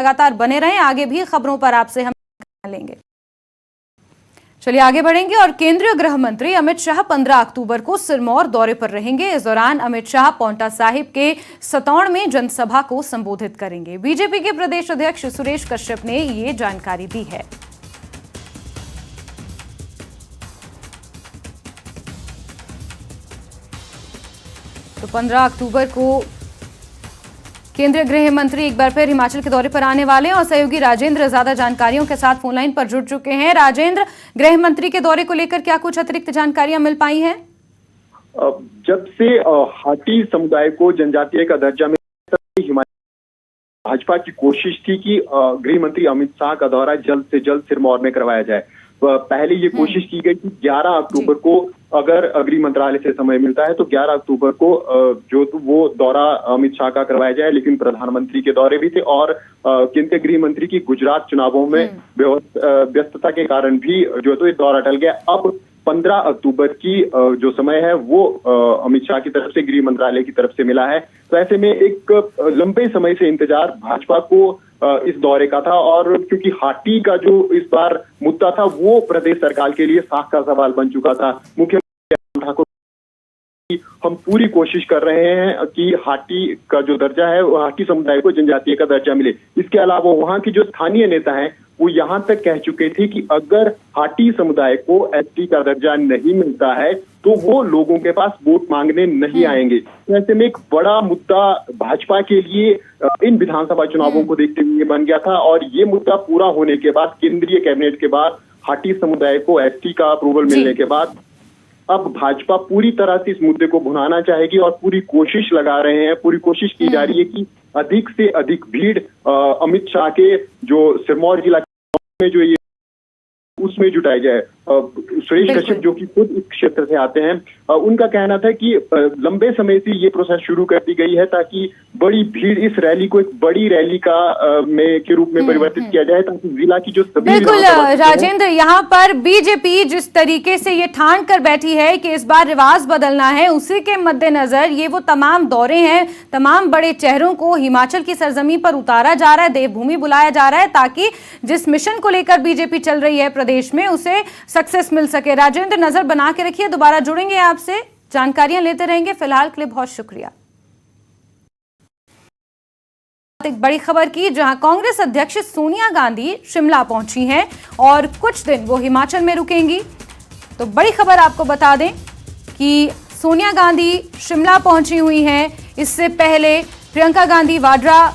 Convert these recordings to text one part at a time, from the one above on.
लगातार बने रहें, आगे भी खबरों पर आपसे हम लेंगे। चलिए आगे बढ़ेंगे और केंद्रीय गृह मंत्री अमित शाह 15 अक्टूबर को सिरमौर दौरे पर रहेंगे। इस दौरान अमित शाह पांवटा साहिब के सतौड़ में जनसभा को संबोधित करेंगे। बीजेपी के प्रदेश अध्यक्ष सुरेश कश्यप ने ये जानकारी दी है। तो 15 अक्टूबर को केंद्रीय गृह मंत्री एक बार फिर हिमाचल के दौरे पर आने वाले हैं और सहयोगी राजेंद्र ज्यादा जानकारियों के साथ फोन लाइन पर जुड़ चुके हैं। राजेंद्र, गृह मंत्री के दौरे को लेकर क्या कुछ अतिरिक्त जानकारियां मिल पाई हैं? जब से हाटी समुदाय को जनजातीय का दर्जा मिला, हिमाचल भाजपा की कोशिश थी कि गृह मंत्री अमित शाह का दौरा जल्द से जल्द सिरमौर में करवाया जाए। पहले ये कोशिश की गई कि 11 अक्टूबर को अगर गृह मंत्रालय से समय मिलता है तो 11 अक्टूबर को जो वो दौरा अमित शाह का करवाया जाए, लेकिन प्रधानमंत्री के दौरे भी थे और केंद्रीय गृह मंत्री की गुजरात चुनावों में व्यस्तता के कारण भी जो तो ये दौरा टल गया। अब 15 अक्टूबर की जो समय है वो अमित शाह की तरफ से गृह मंत्रालय की तरफ से मिला है। तो ऐसे में एक लंबे समय से इंतजार भाजपा को इस दौरे का था और क्योंकि हाटी का जो इस बार मुद्दा था वो प्रदेश सरकार के लिए साख का सवाल बन चुका था। मुख्यमंत्री ठाकुर हम पूरी कोशिश कर रहे हैं कि हाटी का जो दर्जा है वो हाटी समुदाय को जनजातीय का दर्जा मिले। इसके अलावा वहां की जो स्थानीय नेता हैं वो यहां तक कह चुके थे कि अगर हाटी समुदाय को एसटी का दर्जा नहीं मिलता है तो वो लोगों के पास वोट मांगने नहीं आएंगे। तो ऐसे में एक बड़ा मुद्दा भाजपा के लिए इन विधानसभा चुनावों को देखते हुए बन गया था और ये मुद्दा पूरा होने के बाद केंद्रीय कैबिनेट के बाद हाटी समुदाय को एसटी का अप्रूवल मिलने के बाद अब भाजपा पूरी तरह से इस मुद्दे को भुनाना चाहेगी और पूरी कोशिश लगा रहे हैं, पूरी कोशिश की जा रही है कि अधिक से अधिक भीड़ अमित शाह के जो सिरमौर जिला में जो ये उसमें जुटाई जाए। सुरेश कश्यप जो कि खुद इस क्षेत्र से आते हैं, उनका कहना था कि लंबे समय से ये प्रोसेस शुरू कर दी गई है ताकि बड़ी भीड़ इस रैली को एक बड़ी रैली का के रूप में परिवर्तित किया जाए ताकि जिला की जो सभी बिल्कुल राजेंद्र, यहाँ पर बीजेपी जिस तरीके से ये ठान कर बैठी है कि इस बार रिवाज बदलना है, उसी के मद्देनजर ये वो तमाम दौरे हैं, तमाम बड़े चेहरों को हिमाचल की सरजमी पर उतारा जा रहा है, देवभूमि बुलाया जा रहा है ताकि जिस मिशन को लेकर बीजेपी चल रही है प्रदेश में उसे सक्सेस मिल सके। राजेंद्र, नजर बना के रखिए, दोबारा जुड़ेंगे आपसे, जानकारियां लेते रहेंगे। फिलहाल के लिए बहुत शुक्रिया। एक बड़ी खबर की, जहां कांग्रेस अध्यक्ष सोनिया गांधी शिमला पहुंची हैं और कुछ दिन वो हिमाचल में रुकेंगी। तो बड़ी खबर आपको बता दें कि सोनिया गांधी शिमला पहुंची हुई हैं। इससे पहले प्रियंका गांधी वाड्रा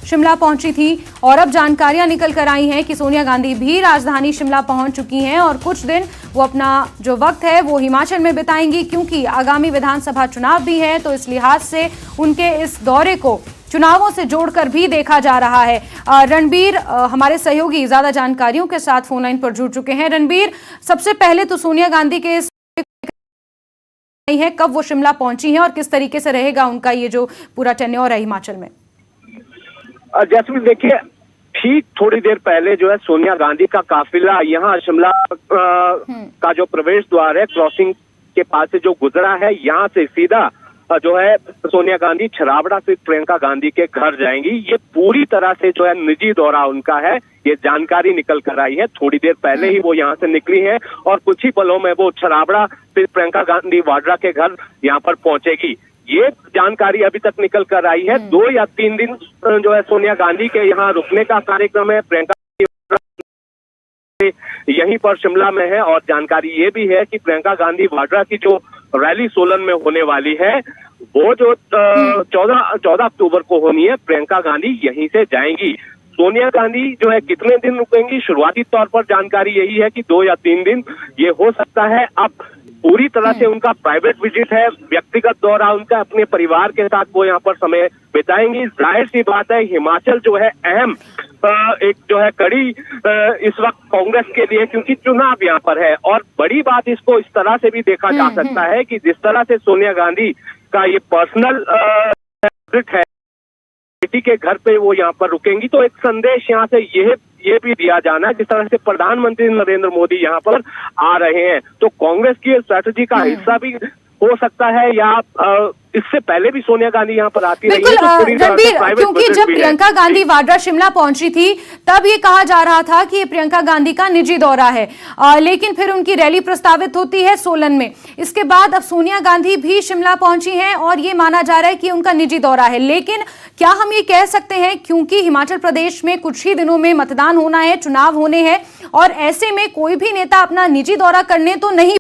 शिमला पहुंची थी और अब जानकारियां निकल कर आई हैं कि सोनिया गांधी भी राजधानी शिमला पहुंच चुकी हैं और कुछ दिन वो अपना जो वक्त है वो हिमाचल में बिताएंगी क्योंकि आगामी विधानसभा चुनाव भी है। तो इस लिहाज से उनके इस दौरे को चुनावों से जोड़कर भी देखा जा रहा है। रणबीर हमारे सहयोगी ज्यादा जानकारियों के साथ फोन लाइन पर जुड़ चुके हैं। रणबीर, सबसे पहले तो सोनिया गांधी के है कब वो शिमला पहुंची हैं और किस तरीके से रहेगा उनका ये जो पूरा टेन्योर है हिमाचल में? जैस्मिन, देखिए ठीक थोड़ी देर पहले जो है सोनिया गांधी का काफिला यहाँ शिमला का जो प्रवेश द्वार है क्रॉसिंग के पास से जो गुजरा है, यहाँ से सीधा जो है सोनिया गांधी छराबड़ा से प्रियंका गांधी के घर जाएंगी। ये पूरी तरह से जो है निजी दौरा उनका है, ये जानकारी निकल कर आई है। थोड़ी देर पहले ही वो यहाँ से निकली है और कुछ ही पलों में वो छराबड़ा से प्रियंका गांधी वाड्रा के घर यहाँ पर पहुंचेगी। ये जानकारी अभी तक निकल कर आई है। 2 या 3 दिन जो है सोनिया गांधी के यहाँ रुकने का कार्यक्रम है। प्रियंका यहीं पर शिमला में है और जानकारी ये भी है कि प्रियंका गांधी वाड्रा की जो रैली सोलन में होने वाली है वो जो 14 अक्टूबर को होनी है, प्रियंका गांधी यहीं से जाएंगी। सोनिया गांधी जो है कितने दिन रुकेंगी, शुरुआती तौर पर जानकारी यही है कि 2 या 3 दिन ये हो सकता है। अब पूरी तरह से उनका प्राइवेट विजिट है, व्यक्तिगत दौरा उनका, अपने परिवार के साथ वो यहाँ पर समय बिताएंगी। जाहिर सी बात है हिमाचल जो है अहम एक जो है कड़ी इस वक्त कांग्रेस के लिए, क्योंकि चुनाव यहाँ पर है। और बड़ी बात इसको इस तरह से भी देखा जा सकता है कि जिस तरह से सोनिया गांधी का ये पर्सनल विजिट है, बेटी के घर पे वो यहाँ पर रुकेंगी, तो एक संदेश यहाँ से ये भी दिया जाना है जिस तरह से प्रधानमंत्री नरेंद्र मोदी यहाँ पर आ रहे हैं तो कांग्रेस की स्ट्रैटेजी का हिस्सा भी हो सकता है या इससे पहले भी सोनिया गांधी यहाँ पर आती रही है। बिल्कुल तो पूरी तरह से रणबीर, private क्योंकि visit जब भी है। प्रियंका गांधी वाड्रा शिमला पहुंची थी तब ये कहा जा रहा था कि ये प्रियंका गांधी का निजी दौरा है, लेकिन फिर उनकी रैली प्रस्तावित होती है सोलन में। इसके बाद अब सोनिया गांधी भी शिमला पहुंची हैं और ये माना जा रहा है कि उनका निजी दौरा है। लेकिन क्या हम ये कह सकते हैं, क्योंकि हिमाचल प्रदेश में कुछ ही दिनों में मतदान होना है, चुनाव होने हैं, और ऐसे में कोई भी नेता अपना निजी दौरा करने तो नहीं।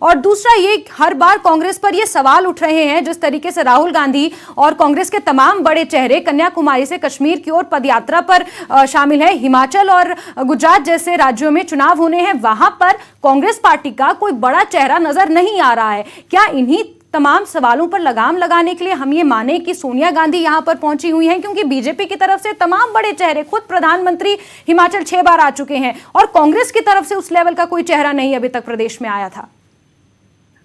और दूसरा, ये हर बार कांग्रेस पर ये सवाल उठ रहे हैं, जिस तरीके से राहुल गांधी और कांग्रेस के तमाम बड़े चेहरे कन्याकुमारी से कश्मीर की ओर पदयात्रा पर शामिल है। हिमाचल और गुजरात जैसे राज्यों में चुनाव होने हैं, वहां पर कांग्रेस पार्टी का कोई बड़ा चेहरा नजर नहीं आ रहा है। क्या इन्हीं तमाम सवालों पर लगाम लगाने के लिए हम ये माने कि सोनिया गांधी यहां पर पहुंची हुई हैं, क्योंकि बीजेपी की तरफ से तमाम बड़े चेहरे, खुद प्रधानमंत्री हिमाचल 6 बार आ चुके हैं, और कांग्रेस की तरफ से उस लेवल का कोई चेहरा नहीं अभी तक प्रदेश में आया था।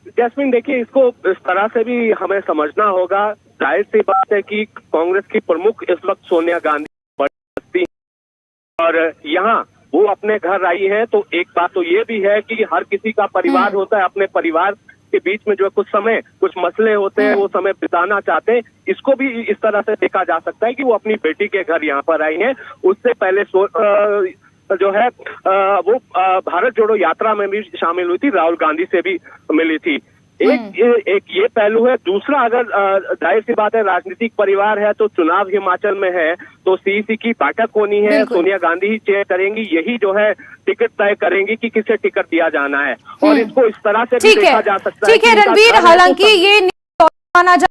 जैस्मिन, देखिए, इसको इस तरह से भी हमें समझना होगा। जाहिर सी बात है कि कांग्रेस की प्रमुख इस वक्त सोनिया गांधी बड़ी और यहाँ वो अपने घर आई है, तो एक बात तो ये भी है कि हर किसी का परिवार होता है, अपने परिवार के बीच में जो कुछ समय, कुछ मसले होते हैं, वो समय बिताना चाहते हैं। इसको भी इस तरह से देखा जा सकता है कि वो अपनी बेटी के घर यहाँ पर आई हैं। उससे पहले जो है वो भारत जोड़ो यात्रा में भी शामिल हुई थी, राहुल गांधी से भी मिली थी। एक ये पहलू है। दूसरा, अगर जाहिर सी बात है, राजनीतिक परिवार है तो चुनाव हिमाचल में है, तो सीईसी की बैठक होनी है, सोनिया गांधी ही चेयर करेंगी, यही जो है टिकट तय करेंगी कि किसे टिकट दिया जाना है, और इसको इस तरह से भी देखा जा सकता है। ठीक है रणबीर, हालांकि ये माना जा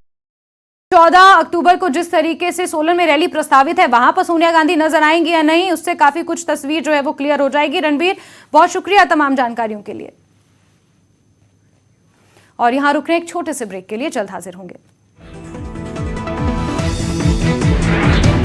14 अक्टूबर को जिस तरीके से सोलन में रैली प्रस्तावित है, वहां पर सोनिया गांधी नजर आएंगी या नहीं, उससे काफी कुछ तस्वीर जो है वो क्लियर हो जाएगी। रणबीर, बहुत शुक्रिया तमाम जानकारियों के लिए। और यहां रुकने एक छोटे से ब्रेक के लिए जल्द हाजिर होंगे।